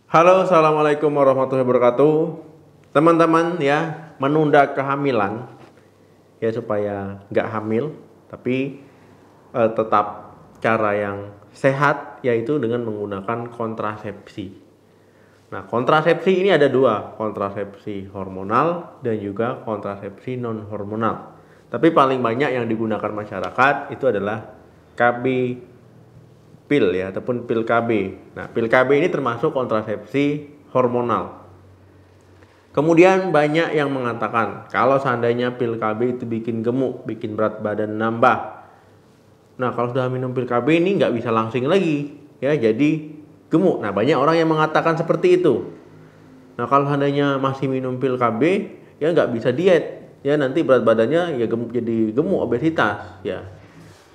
Halo, assalamualaikum warahmatullahi wabarakatuh. Teman-teman ya, menunda kehamilan ya supaya nggak hamil, tapi tetap cara yang sehat yaitu dengan menggunakan kontrasepsi. Nah, kontrasepsi ini ada dua, kontrasepsi hormonal dan juga kontrasepsi non hormonal. Tapi paling banyak yang digunakan masyarakat itu adalah KB pil ya ataupun pil KB. Nah, pil KB ini termasuk kontrasepsi hormonal. Kemudian banyak yang mengatakan kalau seandainya pil KB itu bikin gemuk, bikin berat badan nambah. Nah, kalau sudah minum pil KB ini nggak bisa langsing lagi ya, jadi gemuk. Nah, banyak orang yang mengatakan seperti itu. Nah, kalau seandainya masih minum pil KB ya nggak bisa diet ya, nanti berat badannya ya gemuk, jadi gemuk, obesitas ya.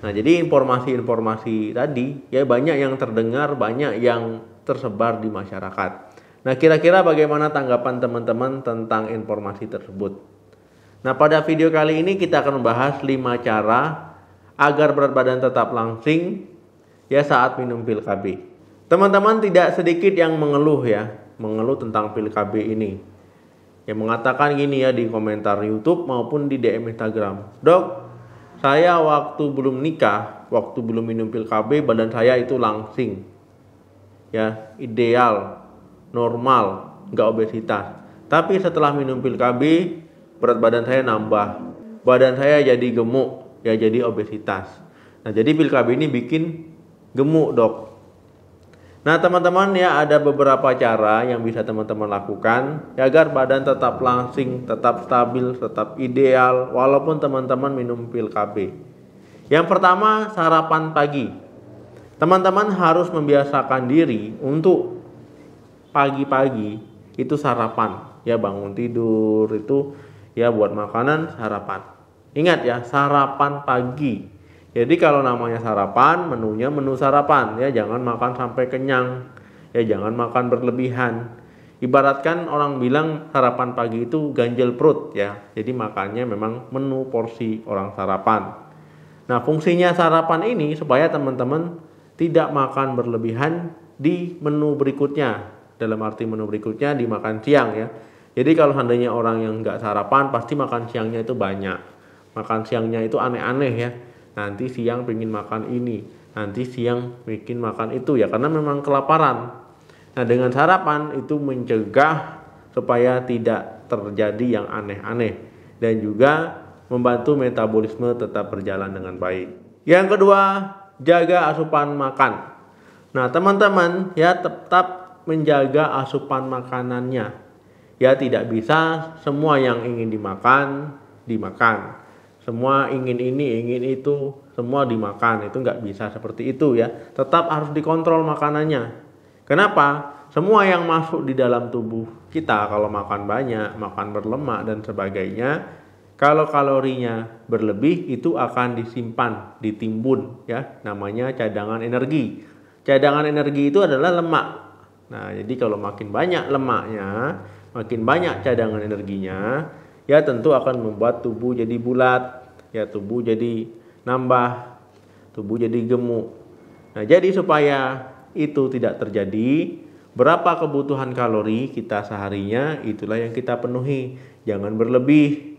Nah, jadi informasi-informasi tadi ya banyak yang terdengar, banyak yang tersebar di masyarakat. Nah, kira-kira bagaimana tanggapan teman-teman tentang informasi tersebut? Nah, pada video kali ini kita akan membahas 5 cara agar berat badan tetap langsing ya saat minum pil KB. Teman-teman tidak sedikit yang mengeluh tentang pil KB ini. Yang mengatakan gini ya di komentar YouTube maupun di DM Instagram. Dok, saya waktu belum nikah, waktu belum minum pil KB, badan saya itu langsing. Ya, ideal, normal, nggak obesitas. Tapi setelah minum pil KB, berat badan saya nambah. Badan saya jadi gemuk, ya jadi obesitas. Nah, jadi pil KB ini bikin gemuk, Dok. Nah, teman-teman ya ada beberapa cara yang bisa teman-teman lakukan ya, agar badan tetap langsing, tetap stabil, tetap ideal walaupun teman-teman minum pil KB. Yang pertama, sarapan pagi. Teman-teman harus membiasakan diri untuk pagi-pagi itu sarapan. Ya, bangun tidur itu ya buat makanan sarapan. Ingat ya, sarapan pagi. Jadi kalau namanya sarapan, menunya menu sarapan ya, jangan makan sampai kenyang. Ya, jangan makan berlebihan. Ibaratkan orang bilang sarapan pagi itu ganjel perut ya. Jadi makannya memang menu porsi orang sarapan. Nah, fungsinya sarapan ini supaya teman-teman tidak makan berlebihan di menu berikutnya. Dalam arti menu berikutnya dimakan siang ya. Jadi kalau seandainya orang yang nggak sarapan pasti makan siangnya itu banyak. Makan siangnya itu aneh-aneh ya. Nanti siang pengen makan ini, nanti siang bikin makan itu ya, karena memang kelaparan. Nah, dengan sarapan itu mencegah supaya tidak terjadi yang aneh-aneh dan juga membantu metabolisme tetap berjalan dengan baik. Yang kedua, jaga asupan makan. Nah, teman-teman ya tetap menjaga asupan makanannya. Ya, tidak bisa semua yang ingin dimakan dimakan. Semua ingin ini, ingin itu, semua dimakan. Itu nggak bisa seperti itu ya. Tetap harus dikontrol makanannya. Kenapa? Semua yang masuk di dalam tubuh kita, kalau makan banyak, makan berlemak dan sebagainya, kalau kalorinya berlebih itu akan disimpan, ditimbun ya. Namanya cadangan energi. Cadangan energi itu adalah lemak. Nah, jadi kalau makin banyak lemaknya, makin banyak cadangan energinya, ya tentu akan membuat tubuh jadi bulat, ya tubuh jadi nambah, tubuh jadi gemuk. Nah, jadi supaya itu tidak terjadi, berapa kebutuhan kalori kita seharinya itulah yang kita penuhi, jangan berlebih.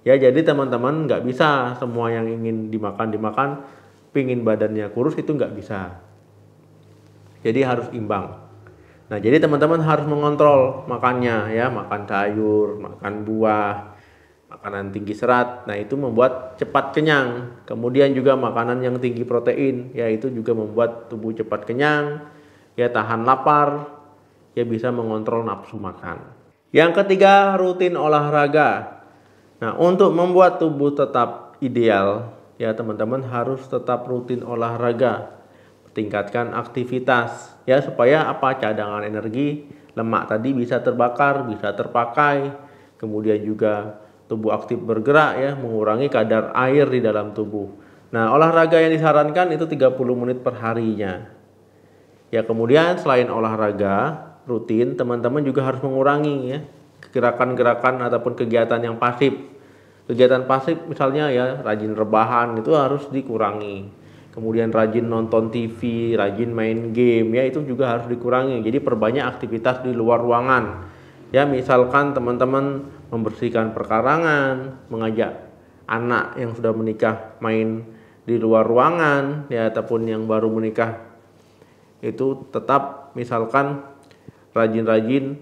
Ya, jadi teman-teman nggak bisa semua yang ingin dimakan, pingin badannya kurus itu nggak bisa. Jadi harus imbang. Nah, jadi teman-teman harus mengontrol makannya ya, makan sayur, makan buah, makanan tinggi serat. Nah, itu membuat cepat kenyang. Kemudian juga makanan yang tinggi protein, ya itu juga membuat tubuh cepat kenyang, ya tahan lapar, ya bisa mengontrol nafsu makan. Yang ketiga, rutin olahraga. Nah, untuk membuat tubuh tetap ideal, ya teman-teman harus tetap rutin olahraga. Tingkatkan aktivitas ya supaya cadangan energi lemak tadi bisa terbakar, bisa terpakai. Kemudian juga tubuh aktif bergerak ya, mengurangi kadar air di dalam tubuh. Nah, olahraga yang disarankan itu 30 menit per harinya. Ya, kemudian selain olahraga rutin, teman-teman juga harus mengurangi ya gerakan-gerakan ataupun kegiatan yang pasif. Kegiatan pasif misalnya ya rajin rebahan itu harus dikurangi. kemudian rajin nonton TV, rajin main game, ya itu juga harus dikurangi. Jadi perbanyak aktivitas di luar ruangan. Ya, misalkan teman-teman membersihkan perkarangan, mengajak anak yang sudah menikah main di luar ruangan, ya, ataupun yang baru menikah itu tetap misalkan rajin-rajin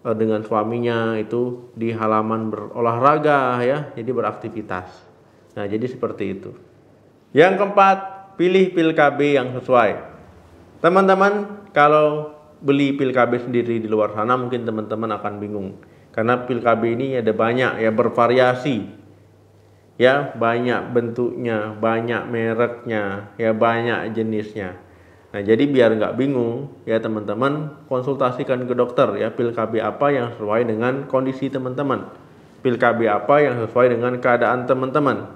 dengan suaminya itu di halaman berolahraga, ya, jadi beraktivitas. Nah, jadi seperti itu. Yang keempat, pilih pil KB yang sesuai. Teman-teman, kalau beli pil KB sendiri di luar sana mungkin teman-teman akan bingung, karena pil KB ini ada banyak, ya, bervariasi. Ya, banyak bentuknya, banyak mereknya, ya, banyak jenisnya. Nah, jadi biar nggak bingung, ya teman-teman konsultasikan ke dokter, ya, pil KB apa yang sesuai dengan kondisi teman-teman, pil KB apa yang sesuai dengan keadaan teman-teman.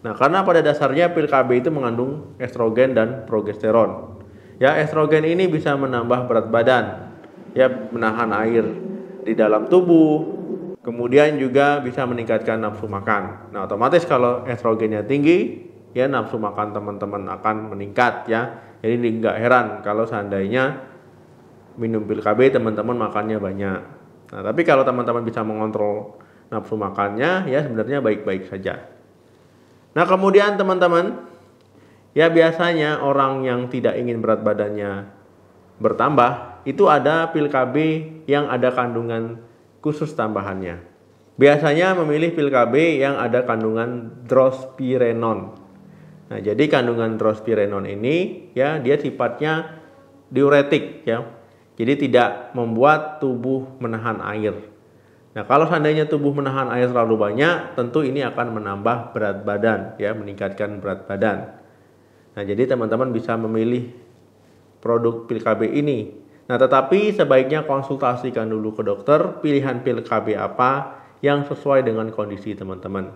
Nah, karena pada dasarnya pil KB itu mengandung estrogen dan progesteron. Ya, estrogen ini bisa menambah berat badan, ya, menahan air di dalam tubuh. Kemudian juga bisa meningkatkan nafsu makan. Nah, otomatis kalau estrogennya tinggi, ya nafsu makan teman-teman akan meningkat, ya. Jadi nggak heran kalau seandainya minum pil KB teman-teman makannya banyak. Nah, tapi kalau teman-teman bisa mengontrol nafsu makannya, ya sebenarnya baik-baik saja. Nah, kemudian teman-teman, ya biasanya orang yang tidak ingin berat badannya bertambah, itu ada pil KB yang ada kandungan khusus tambahannya. Biasanya memilih pil KB yang ada kandungan drospirenon. Nah, jadi kandungan drospirenon ini, ya, dia sifatnya diuretik, ya. Jadi tidak membuat tubuh menahan air. Nah, kalau seandainya tubuh menahan air terlalu banyak, tentu ini akan menambah berat badan, ya, meningkatkan berat badan. Nah, jadi teman-teman bisa memilih produk pil KB ini. Nah, tetapi sebaiknya konsultasikan dulu ke dokter pilihan pil KB apa yang sesuai dengan kondisi teman-teman.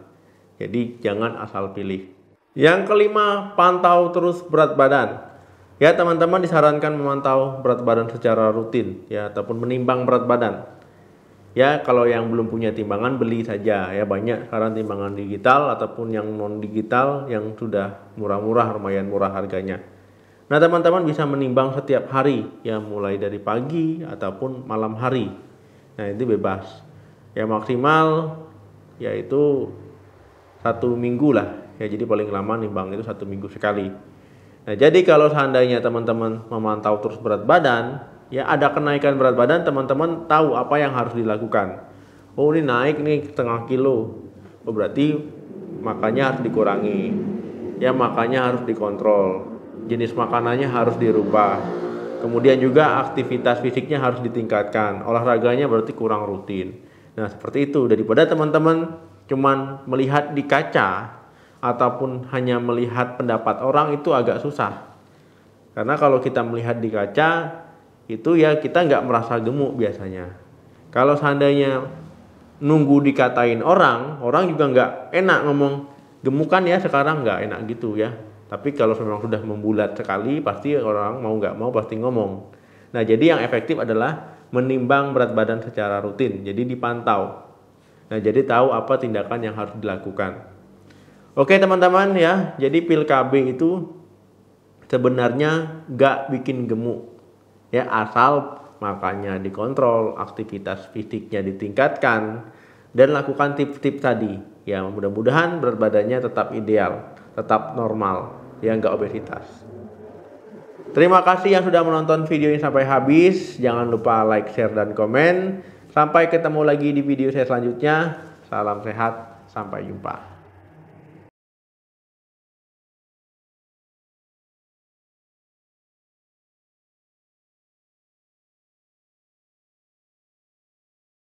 Jadi jangan asal pilih. Yang kelima, pantau terus berat badan. Ya, teman-teman disarankan memantau berat badan secara rutin, ya, ataupun menimbang berat badan. Ya, kalau yang belum punya timbangan beli saja, ya, banyak sekarang timbangan digital ataupun yang non digital yang sudah murah-murah, lumayan murah harganya. Nah, teman-teman bisa menimbang setiap hari, ya, mulai dari pagi ataupun malam hari. Nah, itu bebas. Ya, maksimal yaitu 1 minggu lah, ya, jadi paling lama nimbang itu 1 minggu sekali. Nah, jadi kalau seandainya teman-teman memantau terus berat badan, ya, ada kenaikan berat badan, teman-teman tahu apa yang harus dilakukan. Oh, ini naik nih setengah kilo, oh, berarti makannya harus dikurangi, ya, makannya harus dikontrol, jenis makanannya harus dirubah, kemudian juga aktivitas fisiknya harus ditingkatkan, olahraganya berarti kurang rutin. Nah, seperti itu. Daripada teman-teman cuman melihat di kaca ataupun hanya melihat pendapat orang, itu agak susah. Karena kalau kita melihat di kaca itu, ya, kita nggak merasa gemuk biasanya. Kalau seandainya nunggu dikatain orang juga nggak enak ngomong gemuk kan, ya, sekarang nggak enak gitu, ya. Tapi kalau memang sudah membulat sekali, pasti orang mau nggak mau pasti ngomong. Nah, jadi yang efektif adalah menimbang berat badan secara rutin, jadi dipantau. Nah, jadi tahu apa tindakan yang harus dilakukan. Oke teman-teman, ya, jadi pil KB itu sebenarnya nggak bikin gemuk, ya, asal makannya dikontrol, aktivitas fisiknya ditingkatkan, dan lakukan tips-tips tadi. Ya, mudah-mudahan berat badannya tetap ideal, tetap normal, ya, nggak obesitas. Terima kasih yang sudah menonton video ini sampai habis. Jangan lupa like, share, dan komen. Sampai ketemu lagi di video saya selanjutnya. Salam sehat, sampai jumpa.